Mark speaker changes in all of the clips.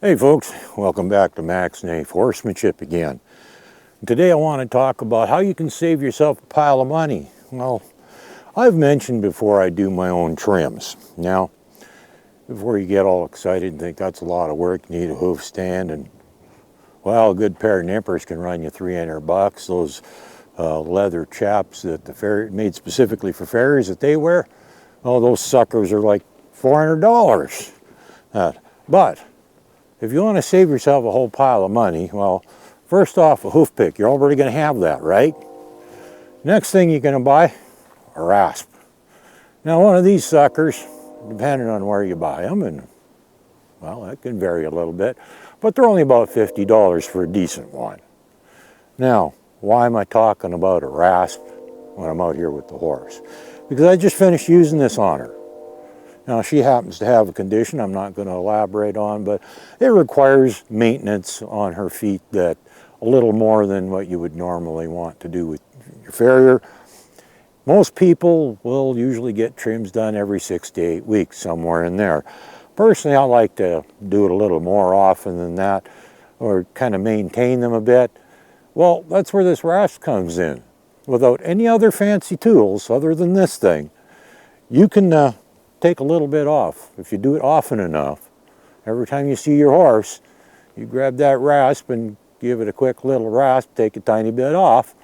Speaker 1: Hey folks, welcome back to Max Nafe Horsemanship again. Today I want to talk about how you can save yourself a pile of money. Well, I've mentioned before I do my own trims. Now, before you get all excited and think that's a lot of work, you need a hoof stand, and well, a good pair of nippers can run you $300. Those leather chaps that made specifically for farriers that they wear, oh, those suckers are like $400. But if you want to save yourself a whole pile of money, well, first off, a hoof pick. You're already going to have that, right? Next thing you're going to buy, a rasp. Now, one of these suckers, depending on where you buy them, and well, that can vary a little bit, but they're only about $50 for a decent one. Now, why am I talking about a rasp when I'm out here with the horse? Because I just finished using this on her. Now, she happens to have a condition I'm not going to elaborate on, but it requires maintenance on her feet that a little more than what you would normally want to do with your farrier. Most people will usually get trims done every 6 to 8 weeks, somewhere in there. Personally, I like to do it a little more often than that, or kind of maintain them a bit. Well, that's where this rasp comes in. Without any other fancy tools other than this thing, you can take a little bit off. If you do it often enough, every time you see your horse, you grab that rasp and give it a quick little rasp, take a tiny bit off,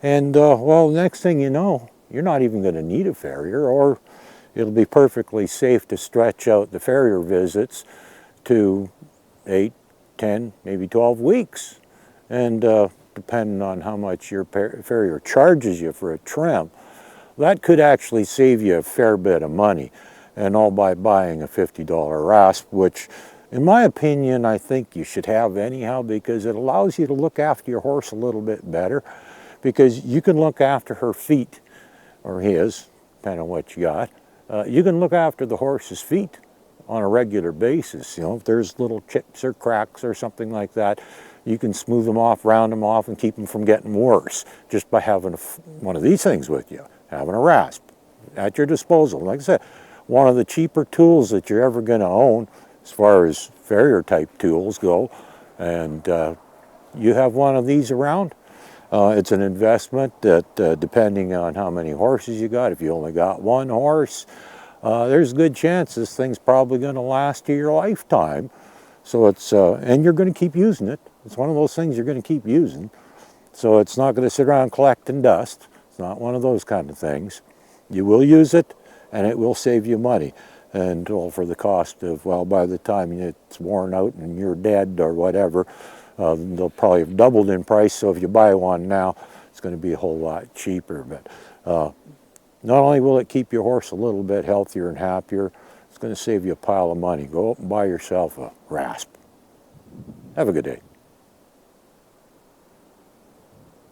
Speaker 1: and well, next thing you know, you're not even going to need a farrier, or it'll be perfectly safe to stretch out the farrier visits to 8, 10, maybe 12 weeks. And depending on how much your farrier charges you for a trim, that could actually save you a fair bit of money, and all by buying a $50 rasp, which in my opinion I think you should have anyhow, because it allows you to look after your horse a little bit better, because you can look after her feet, or his, depending on what you got. You can look after the horse's feet on a regular basis. You know, if there's little chips or cracks or something like that, you can smooth them off, round them off, and keep them from getting worse just by having one of these things with you. Having a rasp at your disposal. Like I said, one of the cheaper tools that you're ever going to own as far as farrier type tools go, and you have one of these around. It's an investment that depending on how many horses you got, if you only got one horse, there's a good chance this thing's probably going to last you your lifetime. So it's, and you're going to keep using it. It's one of those things you're going to keep using. So it's not going to sit around collecting dust. It's not one of those kind of things. You will use it, and it will save you money. And well, for the cost of, well, by the time it's worn out and you're dead or whatever, they'll probably have doubled in price. So if you buy one now, it's going to be a whole lot cheaper. But not only will it keep your horse a little bit healthier and happier, it's going to save you a pile of money. Go out and buy yourself a rasp. Have a good day.